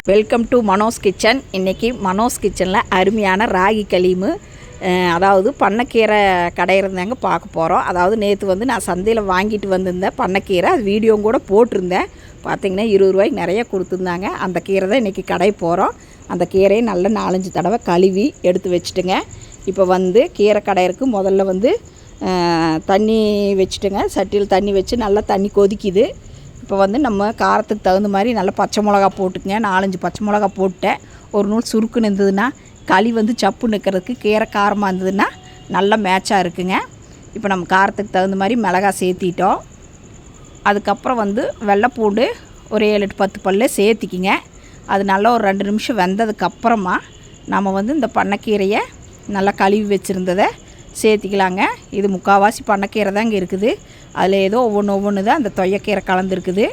Welcome to Mano's kitchen. இன்றைக்கி மனோஸ் கிச்சனில் அருமையான ராகி களிமு, அதாவது பண்ணைக்கீரை கடையிருந்தாங்க பார்க்க போகிறோம். அதாவது நேற்று நான் சந்தையில் வாங்கிட்டு வந்திருந்தேன் பண்ணைக்கீரை, அது வீடியோவும் கூட போட்டிருந்தேன். பார்த்திங்கன்னா 20 ரூபாய்க்கு நிறைய கொடுத்துருந்தாங்க. அந்த கீரை தான் இன்றைக்கி கடை போகிறோம். அந்த கீரையை நல்லா 4-5 தடவை கழுவி எடுத்து வச்சுட்டுங்க. இப்போ கீரை கடையிறக்கு முதல்ல தண்ணி வச்சுட்டுங்க. சட்டியில் தண்ணி வச்சு நல்லா தண்ணி கொதிக்குது. இப்போ நம்ம காரத்துக்கு தகுந்த மாதிரி நல்லா பச்சை மிளகா போட்டுக்குங்க. 4-5 பச்சை மிளகா போட்டேன். ஒரு நூல் சுருக்குன்னு இருந்ததுன்னா களி சப்பு நிற்கிறதுக்கு கீரை காரமாக இருந்ததுன்னா நல்லா மேட்சாக இருக்குங்க. இப்போ நம்ம காரத்துக்கு தகுந்த மாதிரி மிளகா சேர்த்திட்டோம். அதுக்கப்புறம் வெள்ளைப்பூண்டு ஒரு 7-10 பல்ல சேர்த்திக்கிங்க. அது நல்லா ஒரு 2 நிமிஷம் வெந்ததுக்கப்புறமா நம்ம இந்த பண்ணைக்கீரையை நல்லா கழுவி வச்சுருந்ததை சேர்த்திக்கலாங்க. இது முக்கால்வாசி பண்ணைக்கீரை தான் இங்கே இருக்குது. அதில் ஏதோ ஒவ்வொன்று தான் அந்த தொய்யக்கீரை கலந்துருக்குது.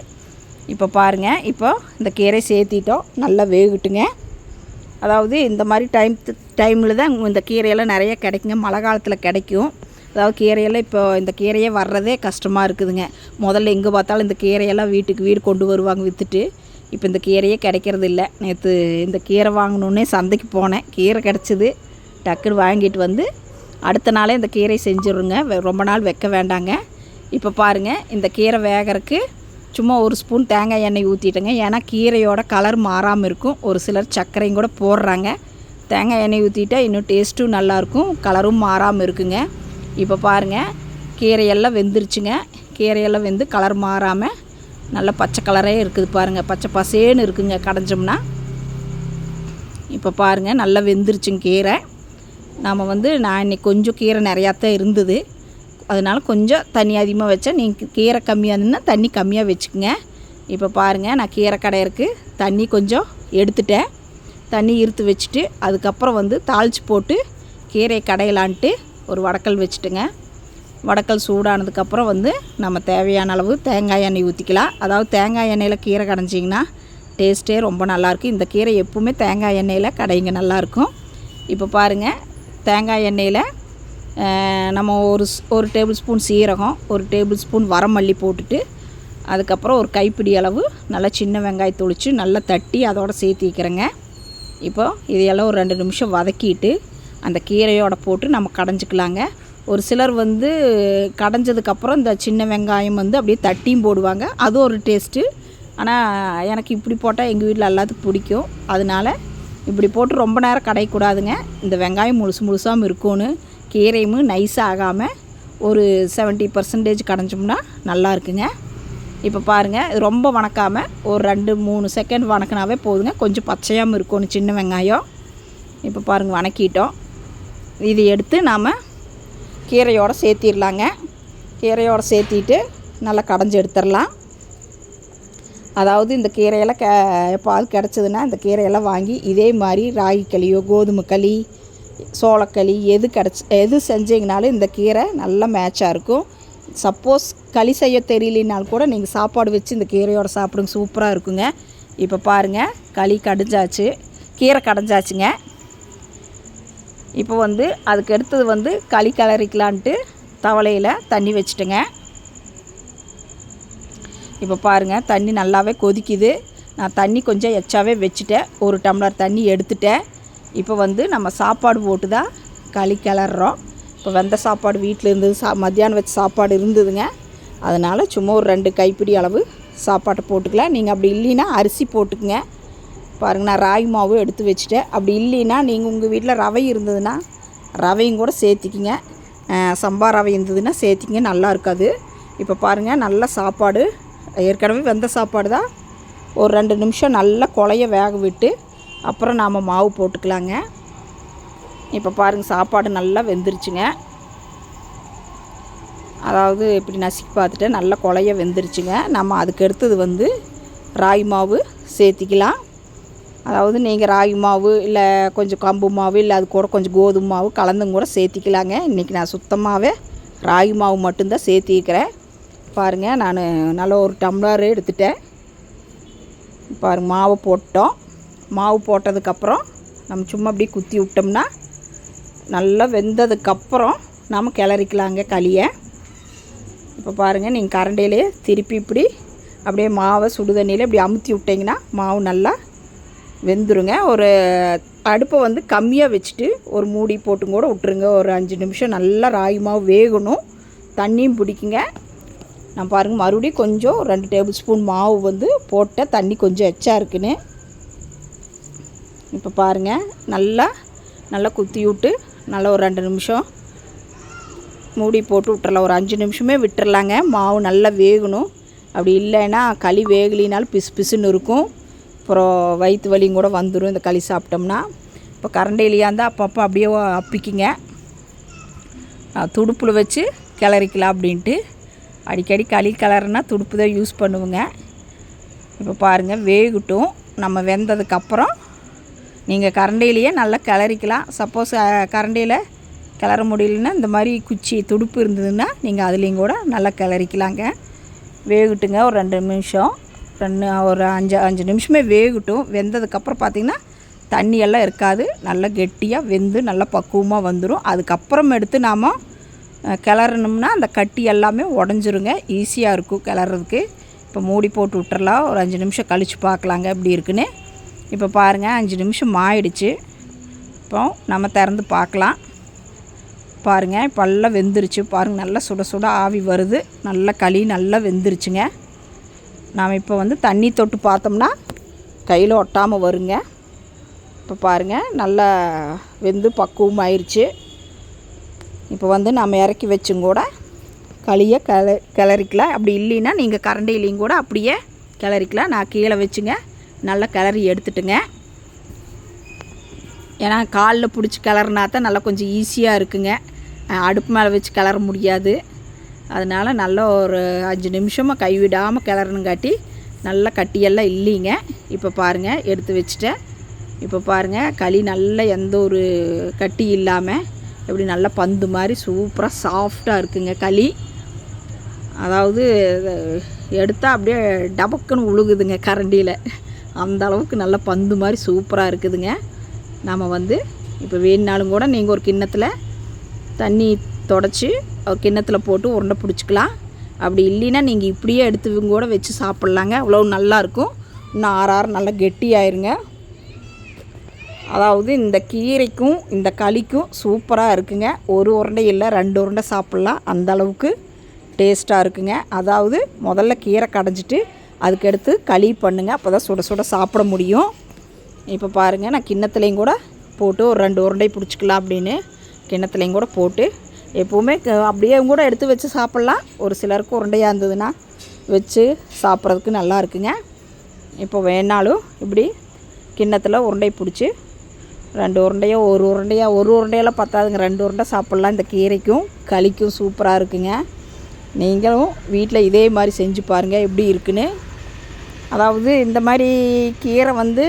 இப்போ பாருங்கள், இப்போ இந்த கீரை சேர்த்திட்டோம். நல்லா வேகட்டுங்க. அதாவது இந்த மாதிரி டைமில் தான் இந்த கீரையெல்லாம் நிறைய கிடைக்குங்க. மழை காலத்தில் கிடைக்கும். அதாவது கீரையெல்லாம் இப்போ இந்த கீரையே வர்றதே கஷ்டமாக இருக்குதுங்க. முதல்ல எங்கே பார்த்தாலும் இந்த கீரையெல்லாம் வீட்டுக்கு வீடு கொண்டு வருவாங்க விற்றுட்டு. இப்போ இந்த கீரையே கிடைக்கிறது இல்லை. நேற்று இந்த கீரை வாங்கணுன்னே சந்தைக்கு போனேன். கீரை கிடச்சிது. டக்குன்னு வாங்கிட்டு அடுத்த நாளே இந்த கீரை செஞ்சுருங்க. ரொம்ப நாள் வைக்க வேண்டாங்க. இப்போ பாருங்கள், இந்த கீரை வேகறதுக்கு சும்மா 1 ஸ்பூன் தேங்காய் எண்ணெய் ஊற்றிட்டேங்க. ஏன்னா கீரையோட கலர் மாறாமல் இருக்கும். ஒரு சிலர் சர்க்கரையும் கூட போடுறாங்க. தேங்காய் எண்ணெய் ஊற்றிட்டா இன்னும் டேஸ்ட்டும் நல்லாயிருக்கும், கலரும் மாறாமல் இருக்குங்க. இப்போ பாருங்கள், கீரையெல்லாம் வெந்துருச்சுங்க. கீரையெல்லாம் வெந்து கலர் மாறாமல் நல்லா பச்சை கலரே இருக்குது பாருங்கள். பச்சை பசேன்னு இருக்குங்க கடைஞ்சோம்னா. இப்போ பாருங்கள், நல்லா வெந்துருச்சுங்க கீரை. நாம் நான் இன்றைக்கி கொஞ்சம் கீரை நிறையாத்தான் இருந்தது. அதனால் கொஞ்சம் தண்ணி அதிகமாக வச்சா, நீங்கள் கீரை கம்மியாக இருந்ததுன்னா தண்ணி கம்மியாக வச்சுக்கோங்க. இப்போ பாருங்கள், நான் கீரை கடையிறக்கு தண்ணி கொஞ்சம் எடுத்துட்டேன். தண்ணி இருத்து வச்சுட்டு அதுக்கப்புறம் தாளித்து போட்டு கீரையை கடையலான்ட்டு ஒரு வடக்கல் வச்சுட்டுங்க. வடக்கல் சூடானதுக்கப்புறம் நம்ம தேவையான அளவு தேங்காய் எண்ணெய் ஊற்றிக்கலாம். அதாவது தேங்காய் எண்ணெயில் கீரை கடைஞ்சிங்கன்னா டேஸ்ட்டே ரொம்ப நல்லாயிருக்கும். இந்த கீரை எப்பவுமே தேங்காய் எண்ணெயில் கடைங்க நல்லாயிருக்கும். இப்போ பாருங்கள், தேங்காய் எண்ணெயில் நம்ம ஒரு டேபிள் ஸ்பூன் சீரகம், ஒரு டேபிள் ஸ்பூன் வரமல்லி போட்டுட்டு, அதுக்கப்புறம் ஒரு கைப்பிடி அளவு நல்லா சின்ன வெங்காயத்தை ஒழிச்சு நல்லா தட்டி அதோடு சேர்த்திக்கிறேங்க. இப்போ இதையெல்லாம் ஒரு 2 நிமிஷம் வதக்கிட்டு அந்த கீரையோடு போட்டு நம்ம கடைஞ்சிக்கலாங்க. ஒரு சிலர் கடைஞ்சதுக்கப்புறம் இந்த சின்ன வெங்காயம் அப்படியே தட்டியும் போடுவாங்க. அது ஒரு டேஸ்ட்டு. ஆனால் எனக்கு இப்படி போட்டால் எங்கள் வீட்டில் எல்லாத்துக்கும் பிடிக்கும். அதனால் இப்படி போட்டு ரொம்ப நேரம் கடையக்கூடாதுங்க. இந்த வெங்காயம் முழுசாக இருக்கணும். கீரையும் நைஸாக ஆகாமல் ஒரு 70% கடைஞ்சோம்னா நல்லா இருக்குங்க. இப்போ பாருங்கள், இது ரொம்ப வணக்காமல் ஒரு 2-3 செகண்ட் வணக்கினாவே போதுங்க. கொஞ்சம் பச்சையாகவும் இருக்கணும் சின்ன வெங்காயம். இப்போ பாருங்கள், வணக்கிட்டோம். இது எடுத்து நாம் கீரையோடு சேர்த்திடலாங்க. கீரையோடு சேர்த்திட்டு நல்லா கடைஞ்சி எடுத்துடலாம். அதாவது இந்த கீரையெல்லாம் எப்பாவது கிடச்சிதுன்னா இந்த கீரையெல்லாம் வாங்கி இதே மாதிரி ராகி களியோ கோதுமை களி சோளக்களி எது செஞ்சிங்கனாலும் இந்த கீரை நல்லா மேட்சாக இருக்கும். சப்போஸ் களி செய்ய தெரியலனாலும் கூட நீங்கள் சாப்பாடு வச்சு இந்த கீரையோட சாப்பிடுங்க, சூப்பராக இருக்குங்க. இப்போ பாருங்கள், களி கடைஞ்சாச்சு, கீரை கடைஞ்சாச்சுங்க. இப்போ அதுக்கு அடுத்தது களி கிளறிக்கலான்ட்டு தவளையில் தண்ணி வச்சுட்டுங்க. இப்போ பாருங்கள், தண்ணி நல்லாவே கொதிக்குது. நான் தண்ணி கொஞ்சம் எச்சாவே வச்சுட்டேன். 1 டம்ளர் தண்ணி எடுத்துட்டேன். இப்போ நம்ம சாப்பாடு போட்டு தான் களி கிளறோம். இப்போ வெந்த சாப்பாடு வீட்டில் இருந்தது, மத்தியானம் வச்ச சாப்பாடு இருந்ததுங்க. அதனால் சும்மா ஒரு 2 கைப்பிடி அளவு சாப்பாட்டை போட்டுக்கலாம். நீங்கள் அப்படி இல்லைன்னா அரிசி போட்டுக்குங்க. பாருங்கள், நான் ராகி மாவு எடுத்து வச்சுட்டேன். அப்படி இல்லைன்னா நீங்கள் உங்கள் வீட்டில் ரவை இருந்ததுன்னா ரவையும் கூட சேர்த்திக்கிங்க. சம்பா ரவை இருந்ததுன்னா சேர்த்திங்க, நல்லா இருக்காது. இப்போ பாருங்கள், நல்ல சாப்பாடு, ஏற்கனவே வெந்த சாப்பாடு தான். ஒரு 2 நிமிஷம் நல்லா குழைய வேக விட்டு அப்புறம் நாம் மாவு போட்டுக்கலாங்க. இப்போ பாருங்கள், சாப்பாடு நல்லா வெந்துருச்சுங்க. அதாவது இப்படி நசுக்கி பார்த்துட்டு நல்லா குழைய வெந்துருச்சுங்க. நம்ம அதுக்கு அடுத்தது ராகி மாவு சேர்த்திக்கலாம். அதாவது நீங்கள் ராகி மாவு இல்லை கொஞ்சம் கம்பு மாவு இல்லை அது கூட கொஞ்சம் கோதுமை மாவு கலந்தும் கூட சேர்த்திக்கலாங்க. இன்றைக்கி நான் சுத்தமாகவே ராகி மாவு மட்டும்தான் சேர்த்திக்கிறேன். பாருங்கள், நான் நல்லா ஒரு டம்ளர் எடுத்துட்டேன். பாருங்கள், மாவு போட்டோம். மாவு போட்டதுக்கப்புறம் நம்ம சும்மா அப்படியே குத்தி விட்டோம்னா நல்லா வெந்ததுக்கப்புறம் நம்ம கிளறிக்கலாங்க களியை. இப்போ பாருங்கள், நீங்கள் கரண்டிலே திருப்பி இப்படி அப்படியே மாவை சுடு தண்ணியில் இப்படி அமுத்தி விட்டிங்கன்னா மாவு நல்லா வெந்துருங்க. ஒரு அடுப்பை வந்து கம்மியாக வச்சுட்டு ஒரு மூடி போட்டும் கூட விட்டுருங்க. ஒரு 5 நிமிஷம் நல்லா ராகி மாவு வேகணும். தண்ணியும் பிடிக்குங்க. நான் பாருங்கள் மறுபடியும் கொஞ்சம் 2 டேபிள் ஸ்பூன் மாவு வந்து போட்ட தண்ணி கொஞ்சம் எச்சா இருக்குன்னு. இப்போ பாருங்கள் நல்லா குத்தி விட்டு நல்லா ஒரு 2 நிமிஷம் மூடி போட்டு விட்டுறலாம். ஒரு 5 நிமிஷமே விட்டுறலாங்க. மாவு நல்லா வேகணும். அப்படி இல்லைன்னா களி வேகலினாலும் பிசு பிசுன்னு இருக்கும். அப்புறம் வயிற்று வலியும் கூட வந்துடும் இந்த களி சாப்பிட்டோம்னா. இப்போ கரண்டிலையாக இருந்தால் அப்பப்போ அப்படியே அப்பிக்கிங்க. துடுப்பில் வச்சு கிளறிக்கலாம் அப்படின்ட்டு. அடிக்கடி களி கிளறுனா துடுப்பு தான் யூஸ் பண்ணுவோங்க. இப்போ பாருங்கள் வேகட்டும். நம்ம வெந்ததுக்கப்புறம் நீங்கள் கரண்டிலேயே நல்லா கிளறிக்கலாம். சப்போஸ் கரண்டியில் கிளற முடியலன்னா இந்த மாதிரி குச்சி துடுப்பு இருந்ததுன்னா நீங்கள் அதுலேயும் கூட நல்லா கிளறிக்கலாங்க. வேகட்டுங்க ஒரு 2 நிமிஷம். ஒரு 5 நிமிஷமே வேகட்டும். வெந்ததுக்கப்புறம் பார்த்திங்கன்னா தண்ணியெல்லாம் இருக்காது. நல்லா கெட்டியாக வெந்து நல்லா பக்குவமாக வந்துடும். அதுக்கப்புறம் எடுத்து நாம் கிளறணும்னா அந்த கட்டி எல்லாமே உடஞ்சிருங்க. ஈஸியாக இருக்கும் கிளறதுக்கு. இப்போ மூடி போட்டு விட்டுறலாம். ஒரு 5 நிமிஷம் கழித்து பார்க்கலாங்க எப்படி இருக்குன்னு. இப்போ பாருங்கள் 5 நிமிஷம் ஆயிடுச்சு. இப்போ நம்ம திறந்து பார்க்கலாம். பாருங்கள் இப்போ எல்லாம் வெந்துருச்சு. பாருங்கள் நல்லா சுட சுட ஆவி வருது. நல்லா களி நல்லா வெந்துருச்சுங்க. நாம் இப்போ வந்து தண்ணி தொட்டு பார்த்தோம்னா கையில் ஒட்டாமல் வருங்க. இப்போ பாருங்கள் நல்லா வெந்து பக்குவமாயிருச்சு. இப்போ வந்து நம்ம இறக்கி வச்சும் கூட களியை கிளறிக்கலாம். அப்படி இல்லைன்னா நீங்கள் கரண்டிலையும் கூட அப்படியே கிளறிக்கலாம். நான் கீழே வச்சுங்க நல்லா கிளறி எடுத்துட்டுங்க. ஏன்னா காலில் பிடிச்சி கிளறினா தான் நல்லா கொஞ்சம் ஈஸியாக இருக்குங்க. அடுப்பு மேலே வச்சு கிளற முடியாது. அதனால் நல்லா ஒரு 5 நிமிஷமாக கைவிடாமல் கிளறணுங்காட்டி நல்லா கட்டியெல்லாம் இல்லைங்க. இப்போ பாருங்கள் எடுத்து வச்சுட்டேன். இப்போ பாருங்கள் களி நல்லா எந்த ஒரு கட்டி இல்லாமல் எப்படி நல்லா பந்து மாதிரி சூப்பராக சாஃப்டாக இருக்குங்க களி. அதாவது எடுத்தால் அப்படியே டபக்குன்னு உழுகுதுங்க கரண்டியில். அந்த அளவுக்கு நல்லா பந்து மாதிரி சூப்பராக இருக்குதுங்க. நம்ம வந்து இப்போ வேணுனாலும் கூட நீங்கள் ஒரு கிண்ணத்தில் தண்ணி தொடச்சி ஒரு கிண்ணத்தில் போட்டு உருண்டை பிடிச்சிக்கலாம். அப்படி இல்லைன்னா நீங்கள் இப்படியே எடுத்து கூட வச்சு சாப்பிட்லாங்க. அவ்வளோ நல்லாயிருக்கும். இன்னும் ஆற நல்லா கெட்டியாயிருங்க. அதாவது இந்த கீரைக்கும் இந்த களிக்கும் சூப்பராக இருக்குங்க. ஒரு உருண்டை இல்லை 2 உருண்டை சாப்பிட்லாம். அந்தளவுக்கு டேஸ்ட்டாக இருக்குங்க. அதாவது முதல்ல கீரை கடைஞ்சிட்டு அதுக்கடுத்து களி பண்ணுங்கள். அப்போ தான் சுட சுட சாப்பிட முடியும். இப்போ பாருங்கள் நான் கிண்ணத்துலேயும் கூட போட்டு ஒரு 2 உருண்டை பிடிச்சிக்கலாம் அப்படின்னு கிண்ணத்துலேயும் கூட போட்டு எப்போவுமே அப்படியே கூட எடுத்து வச்சு சாப்பிட்லாம். ஒரு சிலருக்கு உருண்டையாக இருந்ததுன்னா வச்சு சாப்பிட்றதுக்கு நல்லா இருக்குங்க. இப்போ வேணாலும் இப்படி கிண்ணத்தில் உருண்டை பிடிச்சி 2 உருண்டையோ ஒரு உருண்டையெல்லாம் பத்தாதுங்க. 2 உருண்டை சாப்பிட்லாம். இந்த கீரைக்கும் களிக்கும் சூப்பராக இருக்குங்க. நீங்களும் வீட்டில் இதே மாதிரி செஞ்சு பாருங்கள் எப்படி இருக்குன்னு. அதாவது இந்த மாதிரி கீரை வந்து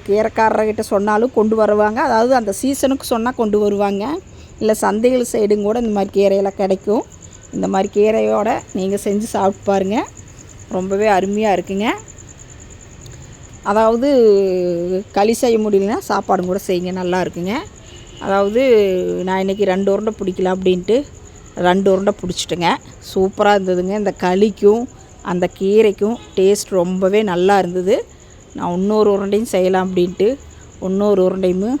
கீரைக்காரர்கிட்ட சொன்னாலும் கொண்டு வருவாங்க. அதாவது அந்த சீசனுக்கு சொன்னால் கொண்டு வருவாங்க. இல்லை சந்தைகள் சைடும் கூட இந்த மாதிரி கீரையெல்லாம் கிடைக்கும். இந்த மாதிரி கீரையோட நீங்கள் செஞ்சு சாப்பிட்டு பாருங்கள். ரொம்பவே அருமையாக இருக்குங்க. அதாவது களி செய்ய முடியலன்னா சாப்பாடும் கூட செய்யுங்க, நல்லா இருக்குங்க. அதாவது நான் இன்றைக்கி 2 உருண்டை பிடிக்கலாம் அப்படின்ட்டு 2 உருண்டை பிடிச்சிட்டுங்க. சூப்பராக இருந்ததுங்க. இந்த களிக்கும் அந்த கீரைக்கும் டேஸ்ட் ரொம்பவே நல்லா இருந்தது. நான் இன்னொரு உருண்டையும் செய்யலாம் அப்படின்ட்டு இன்னொரு உருண்டையும்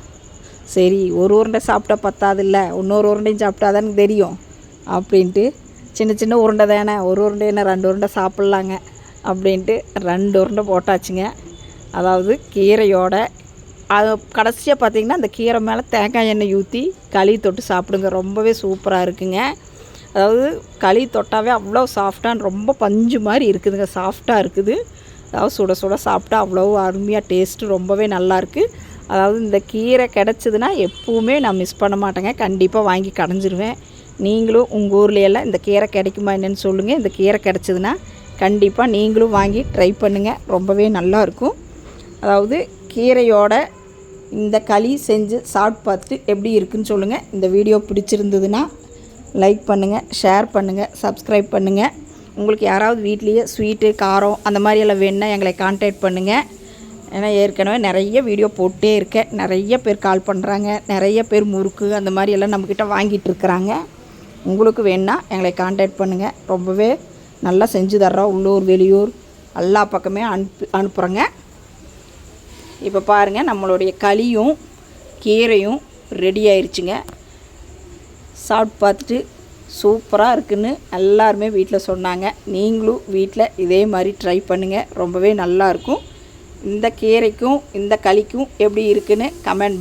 சரி ஒரு உருண்டை சாப்பிட்டா பத்தாதில்ல, இன்னொரு உருண்டையும் சாப்பிட்டா தான் தெரியும் அப்படின்ட்டு சின்ன சின்ன உருண்டை தானே, ஒரு உருண்டை என்ன 2 உருண்டை சாப்பிட்லாங்க அப்படின்ட்டு 2 உருண்டை போட்டாச்சுங்க. அதாவது கீரையோட அது கடைசியாக பார்த்திங்கன்னா அந்த கீரை மேலே தேங்காய் எண்ணெய் ஊற்றி களி தொட்டு சாப்பிடுங்க. ரொம்பவே சூப்பராக இருக்குங்க. அதாவது களி தொட்டாவே அவ்வளோ சாஃப்டாக ரொம்ப பஞ்சு மாதிரி இருக்குதுங்க. சாஃப்டாக இருக்குது. அதாவது சுட சுட சாப்பிட்டா அவ்வளோ அருமையாக டேஸ்ட்டு ரொம்பவே நல்லாயிருக்கு. அதாவது இந்த கீரை கிடச்சிதுன்னா எப்போவுமே நான் மிஸ் பண்ண மாட்டேங்க. கண்டிப்பாக வாங்கி கடைஞ்சிருவேன். நீங்களும் உங்கள் ஊர்லையெல்லாம் இந்த கீரை கிடைக்குமா என்னென்னு சொல்லுங்கள். இந்த கீரை கிடச்சிதுன்னா கண்டிப்பாக நீங்களும் வாங்கி ட்ரை பண்ணுங்கள். ரொம்பவே நல்லாயிருக்கும். அதாவது கீரையோட இந்த களி செஞ்சு சாப்பிட்டு பார்த்துட்டு எப்படி இருக்குன்னு சொல்லுங்கள். இந்த வீடியோ பிடிச்சிருந்ததுன்னா லைக் பண்ணுங்கள், ஷேர் பண்ணுங்கள், சப்ஸ்கிரைப் பண்ணுங்கள். உங்களுக்கு யாராவது வீட்லேயே ஸ்வீட்டு காரம் அந்த மாதிரியெல்லாம் வேணுன்னா எங்களை கான்டாக்ட் பண்ணுங்கள். ஏன்னா ஏற்கனவே நிறைய வீடியோ போட்டே இருக்கேன். நிறைய பேர் கால் பண்ணுறாங்க. நிறைய பேர் முறுக்கு அந்த மாதிரியெல்லாம் நம்மக்கிட்ட வாங்கிட்டு இருக்கிறாங்க. உங்களுக்கு வேணுன்னா எங்களை கான்டாக்ட் பண்ணுங்கள். ரொம்பவே நல்லா செஞ்சு தர்றோம். உள்ளூர் வெளியூர் எல்லா பக்கமே அனுப்புகிறோங்க. இப்போ பாருங்கள், நம்மளுடைய களியும் கீரையும் ரெடி ஆயிடுச்சுங்க. சாப்பிட்டு பார்த்துட்டு சூப்பராக இருக்குன்னு எல்லாருமே வீட்டில் சொன்னாங்க. நீங்களும் வீட்டில் இதே மாதிரி ட்ரை பண்ணுங்கள், ரொம்பவே நல்லாயிருக்கும். இந்த கீரைக்கும் இந்த களிக்கும் எப்படி இருக்குன்னு கமெண்ட்